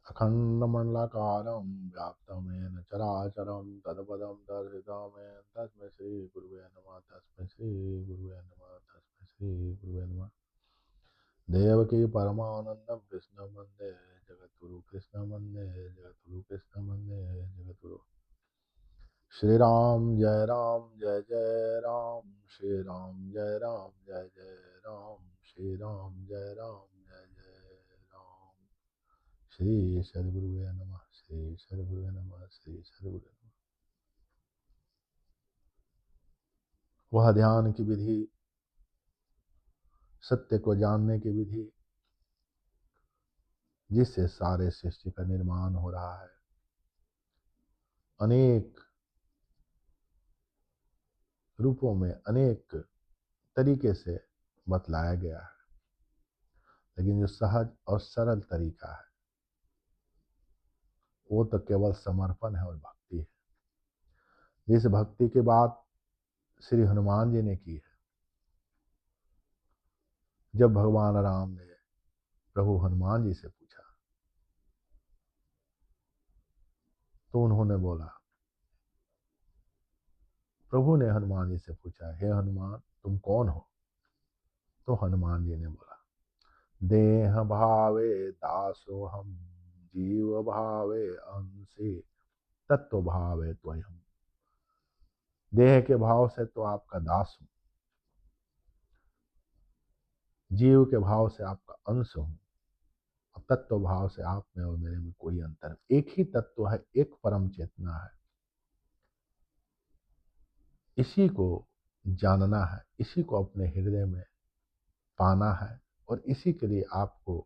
अखण्डमण्डलाकारं व्याप्तं येन चराचरं तत्पदं दर्शितं येन तस्मै श्रीगुरुवे नमः। तस्मै श्रीगुरुवे नमः। तस्मै श्रीगुरुवे नमः। देवकी परमानन्दं कृष्णं वन्दे जगद्गुरु कृष्णं वन्दे जगद्गुरु कृष्णं वन्दे जगद्गुरु। श्री राम जय राम श्री राम जय जय राम श्री राम जय जय राम। श्री सद्गुरुवे नमः। श्री सद्गुरुवे नमः। श्री सद्गुरुवे नमः। वह ध्यान की विधि, सत्य को जानने की विधि, जिससे सारे सृष्टि का निर्माण हो रहा है, अनेक रूपों में अनेक तरीके से बतलाया गया है, लेकिन जो सहज और सरल तरीका है वो तो केवल समर्पण है और भक्ति है। जिस भक्ति की बात श्री हनुमान जी ने की है, जब भगवान राम ने प्रभु हनुमान जी से पूछा तो उन्होंने बोला, प्रभु ने हनुमान जी से पूछा, हे हनुमान तुम कौन हो? तो हनुमान जी ने बोला, देह भावे दासो हम जीव भावे अंशी तत्व भावे त्वयम्। देह के भाव से तो आपका दास हूं, जीव के भाव से आपका अंश हूं, और तत्व भाव से आप में और मेरे में कोई अंतर, एक ही तत्व है, एक परम चेतना है। इसी को जानना है, इसी को अपने हृदय में पाना है, और इसी के लिए आपको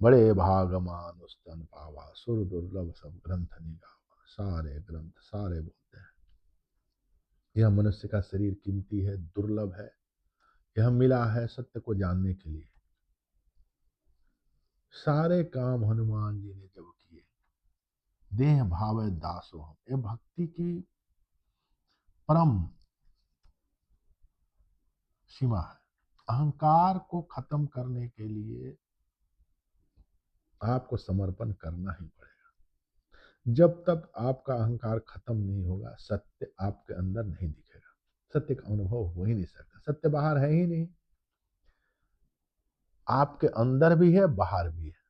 बड़े भागमान उस्तन पावा सुर दुर्लभ सब ग्रंथ निगावा। सारे ग्रंथ सारे बोलते हैं यह मनुष्य का शरीर कीमती है, दुर्लभ है, यह मिला है सत्य को जानने के लिए। सारे काम हनुमान जी ने जब किए, देह भाव दासो हम, ये भक्ति की परम सीमा है। अहंकार को खत्म करने के लिए आपको समर्पण करना ही पड़ेगा। जब तक आपका अहंकार खत्म नहीं होगा, सत्य आपके अंदर नहीं दिखेगा, सत्य का अनुभव हो ही नहीं सकता। सत्य बाहर है ही नहीं, आपके अंदर भी है, बाहर भी है।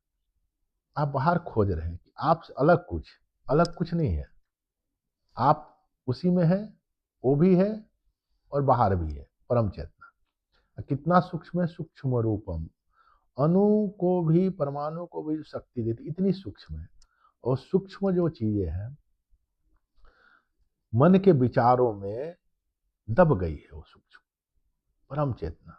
आप बाहर खोज रहे हैं कि आपसे अलग कुछ नहीं है। आप उसी में है, वो भी है और बाहर भी है, परम चेतना। कितना सूक्ष्म है, सूक्ष्म रूपम, अणु को भी परमाणु को भी शक्ति देती, इतनी सूक्ष्म है। और सूक्ष्म जो चीजें हैं मन के विचारों में दब गई है, वो सूक्ष्म परम चेतना।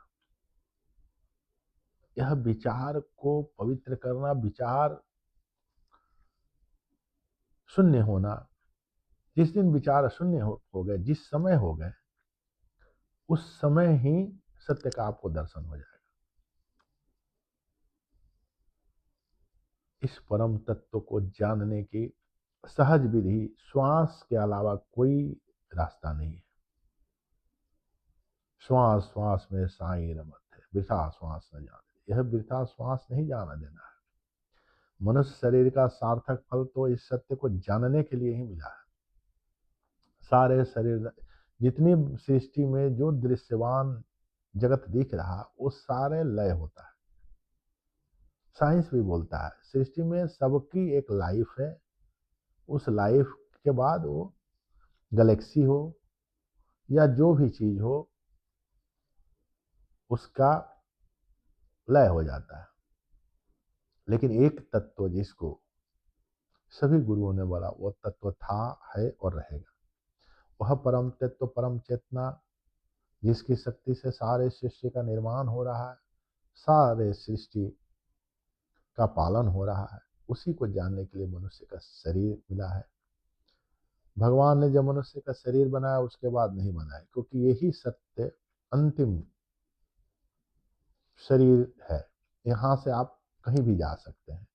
यह विचार को पवित्र करना, विचार शून्य होना, जिस दिन विचार शून्य हो गए, जिस समय हो गए, उस समय ही सत्य का आपको दर्शन हो जाएगा। इस परम तत्व को जानने की सहज विधि श्वास के अलावा कोई रास्ता नहीं है। श्वास श्वास में साई रमत है, वृथा श्वास न जाने। यह वृथा श्वास नहीं जाना देना है। मनुष्य शरीर का सार्थक फल तो इस सत्य को जानने के लिए ही मिला है। सारे शरीर, जितनी सृष्टि में जो दृश्यमान जगत दिख रहा, वो सारे लय होता है। साइंस भी बोलता है सृष्टि में सबकी एक लाइफ है, उस लाइफ के बाद वो गैलेक्सी हो या जो भी चीज हो, उसका लय हो जाता है। लेकिन एक तत्व जिसको सभी गुरुओं ने बोला, वो तत्व था, है और रहेगा, वह परम तत्व, परम चेतना, जिसकी शक्ति से सारे सृष्टि का निर्माण हो रहा है, सारे सृष्टि का पालन हो रहा है, उसी को जानने के लिए मनुष्य का शरीर मिला है। भगवान ने जब मनुष्य का शरीर बनाया उसके बाद नहीं बनाया, क्योंकि यही सत्य अंतिम शरीर है। यहाँ से आप कहीं भी जा सकते हैं,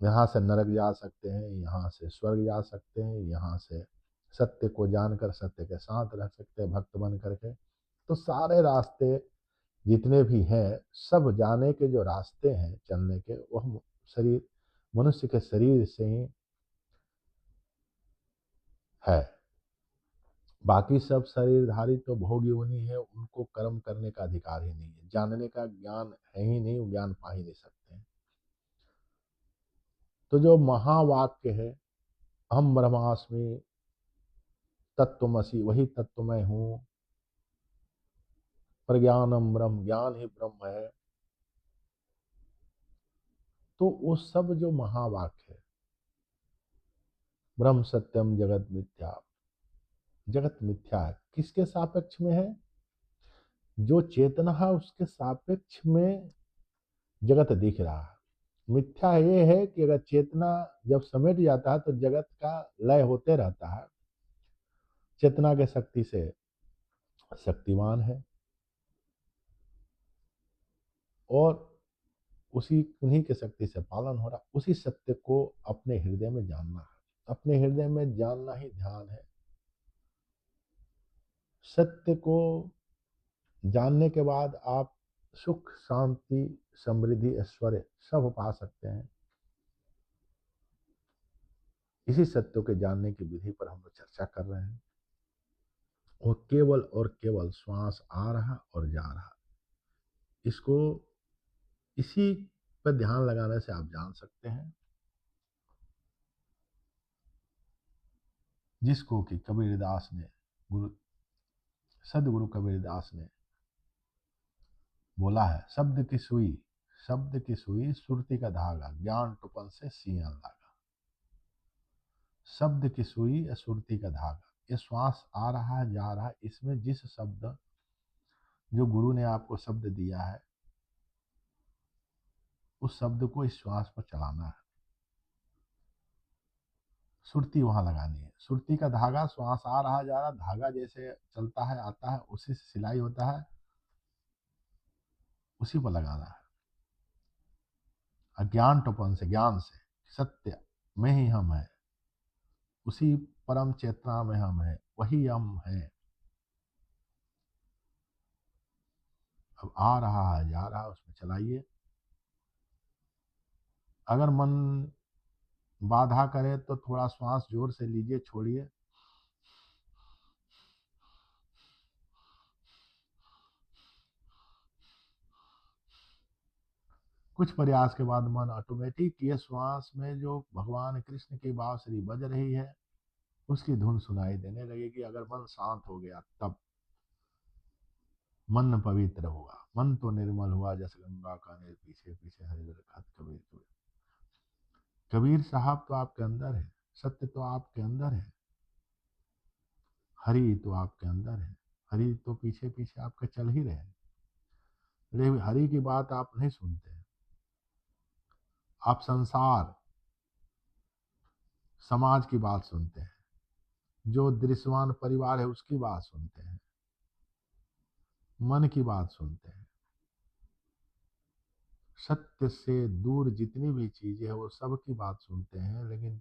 यहाँ से नरक जा सकते हैं, यहाँ से स्वर्ग जा सकते हैं, यहाँ से सत्य को जानकर सत्य के साथ रह सकते हैं भक्त बन करके। तो सारे रास्ते जितने भी हैं सब जाने के जो रास्ते हैं चलने के, वह शरीर मनुष्य के शरीर से ही है। बाकी सब शरीरधारी तो भोग योनि है, उनको कर्म करने का अधिकार ही नहीं है, जानने का ज्ञान है ही नहीं, वो ज्ञान पा ही नहीं सकते हैं। तो जो महावाक्य है, अहम ब्रह्मास्मि तत्त्वमसि, वही तत्व मैं हूँ, प्रज्ञानम ब्रह्म, ज्ञान ही ब्रह्म है, तो वो सब जो महावाक्य है, ब्रह्म सत्यम जगत मिथ्या, जगत मिथ्या है, किसके सापेक्ष में है? जो चेतना है उसके सापेक्ष में जगत दिख रहा है। मिथ्या ये है कि अगर चेतना जब समेट जाता है तो जगत का लय होते रहता है। चेतना के शक्ति से शक्तिमान है, और उसी उन्हीं के शक्ति से पालन हो रहा। उसी सत्य को अपने हृदय में जानना है, अपने हृदय में जानना ही ध्यान है। सत्य को जानने के बाद आप सुख, शांति, समृद्धि, ऐश्वर्य सब पा सकते हैं। इसी सत्य के जानने की विधि पर हम लोग चर्चा कर रहे हैं। वो केवल और केवल श्वास आ रहा और जा रहा, इसको इसी पर ध्यान लगाने से आप जान सकते हैं। जिसको कि कबीरदास ने, गुरु सदगुरु कबीरदास ने बोला है, शब्द की सुई, शब्द की सुई सुरती का धागा, ज्ञान टुपन से सियन लागा। शब्द की सुई या सुरती का धागा, ये श्वास आ रहा है जा रहा है, इसमें जिस शब्द, जो गुरु ने आपको शब्द दिया है, उस शब्द को इस श्वास पर चलाना है, सुरती वहां लगानी है। सुरती का धागा, श्वास आ रहा जा रहा, धागा जैसे चलता है आता है, उसी से सिलाई होता है, उसी पर लगाना है। अज्ञान टोपन से, ज्ञान से, सत्य में ही हम है, उसी परम चेतना में हम है, वही हम है। अब आ रहा है जा रहा, उसमें चलाइए। अगर मन बाधा करे तो थोड़ा श्वास जोर से लीजिए, छोड़िए। कुछ प्रयास के बाद मन ऑटोमेटिक ये श्वास में जो भगवान कृष्ण की बांसुरी बज रही है उसकी धुन सुनाई देने लगेगी। अगर मन शांत हो गया तब मन पवित्र हुआ, मन तो निर्मल हुआ, जैसे गंगा का नीर पीछे पीछे हरिद्र खत। कबीर कबीर कबीर साहब तो आपके अंदर है, सत्य तो आपके अंदर है, हरि तो आपके अंदर है, हरि तो पीछे पीछे आपके चल ही रहे हैं। लेकिन हरि की बात आप नहीं सुनते, आप संसार समाज की बात सुनते हैं, जो दृश्यमान परिवार है उसकी बात सुनते हैं, मन की बात सुनते हैं। सत्य से दूर जितनी भी चीजें हैं वो सब की बात सुनते हैं, लेकिन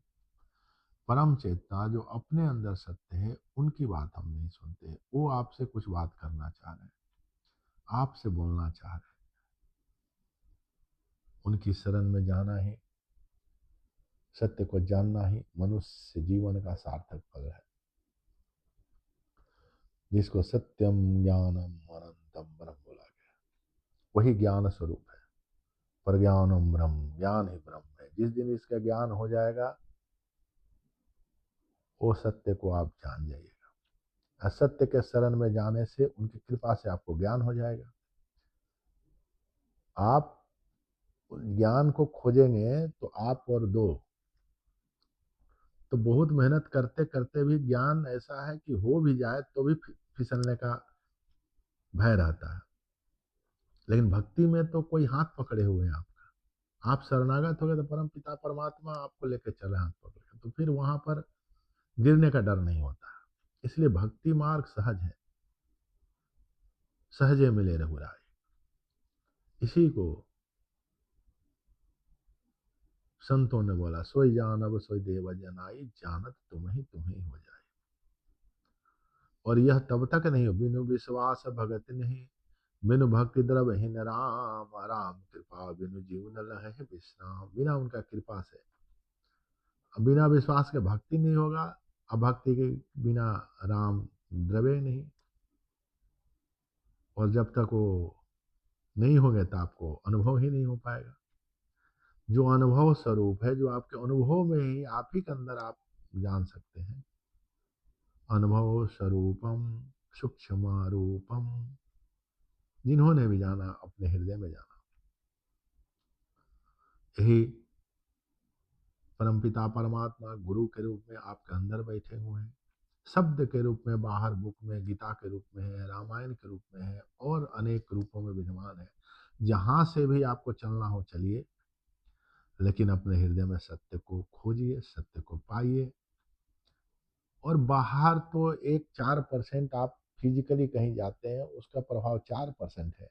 परम चेतना जो अपने अंदर सत्य है उनकी बात हम नहीं सुनते। वो आपसे कुछ बात करना चाह रहे हैं, आपसे बोलना चाह रहे हैं। उनकी शरण में जाना ही, सत्य को जानना ही मनुष्य जीवन का सार्थक फल है। जिसको सत्यम ज्ञानम अनंतम ब्रह्म बोला गया, वही ज्ञान स्वरूप है। प्रज्ञानम ब्रह्म, ज्ञान ही ब्रह्म है। जिस दिन इसका ज्ञान हो जाएगा वो सत्य को आप जान जाइएगा। असत्य के शरण में जाने से, उनकी कृपा से आपको ज्ञान हो जाएगा। आप ज्ञान को खोजेंगे तो आप और दो, तो बहुत मेहनत करते करते भी ज्ञान ऐसा है कि हो भी जाए तो भी फिसलने का भय रहता है। लेकिन भक्ति में तो कोई हाथ पकड़े हुए हैं आपका, आप शरणागत हो गए तो परम पिता परमात्मा आपको लेकर चले हाथ पकड़ के, तो फिर वहां पर गिरने का डर नहीं होता। इसलिए भक्ति मार्ग सहज है, सहजे मिले रघुराई। इसी को संतों ने बोला, सोई जानब सोई देव जनाई, जानत तुम ही हो जाए। और यह तब तक नहीं हो, बिनु विश्वास भगत नहीं, बिनु भक्ति द्रवहीन राम, राम कृपा बिनु जीवन लहे विश्राम। बिना उनका कृपा से, बिना विश्वास के भक्ति नहीं होगा, अभक्ति के बिना राम द्रवे नहीं। और जब तक वो नहीं होंगे तो आपको अनुभव ही नहीं हो पाएगा। जो अनुभव स्वरूप है, जो आपके अनुभव में ही आप ही के अंदर आप जान सकते हैं। अनुभव स्वरूपम सूक्ष्म रूपम, जिन्होंने भी जाना अपने हृदय में जाना। यही परमपिता परमात्मा गुरु के रूप में आपके अंदर बैठे हुए हैं। शब्द के रूप में बाहर बुक में, गीता के रूप में है, रामायण के रूप में है, और अनेक रूपों में विद्यमान है। जहां से भी आपको चलना हो चलिए, लेकिन अपने हृदय में सत्य को खोजिए, सत्य को पाइए। और बाहर तो एक 4% आप फिजिकली कहीं जाते हैं, उसका प्रभाव 4% है।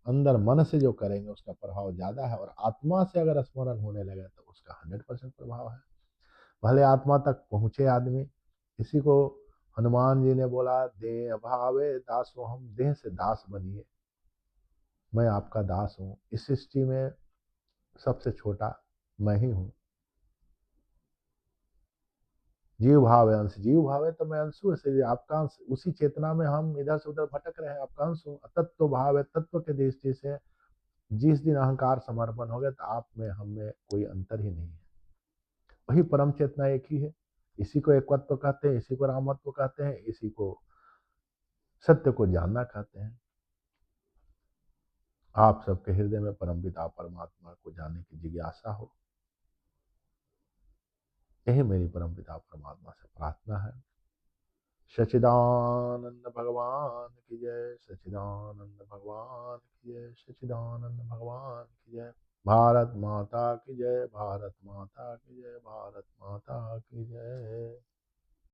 अंदर मन से जो करेंगे उसका प्रभाव ज्यादा है, और आत्मा से अगर स्मरण होने लगे तो उसका 100% प्रभाव है। भले आत्मा तक पहुंचे आदमी। इसी को हनुमान जी ने बोला, देह भावे दासो हम, देह से दास बनिए। मैं आपका दास हूँ, इस सृष्टि में सबसे छोटा मैं ही हूँ। जीव भाव है अंश, जीव भाव है तो मैं अंशु है, आपका अंश। उसी चेतना में हम इधर से उधर भटक रहे हैं, आपका अंश हूँ। तत्व भाव है, तत्व के दृष्टि से जिस दिन अहंकार समर्पण हो गया तो आप में हम में कोई अंतर ही नहीं है। वही परम चेतना एक ही है। इसी को एकत्व कहते हैं, इसी को रामत्व कहते हैं, इसी को सत्य को जानना कहते हैं। आप सबके हृदय में परमपिता परमात्मा को जानने की जिज्ञासा हो, यही मेरी परमपिता परमात्मा से प्रार्थना है। सच्चिदानंद भगवान की जय, सच्चिदानंद भगवान की जय, सच्चिदानंद भगवान की जय। भारत माता की जय, भारत माता की जय, भारत माता की जय।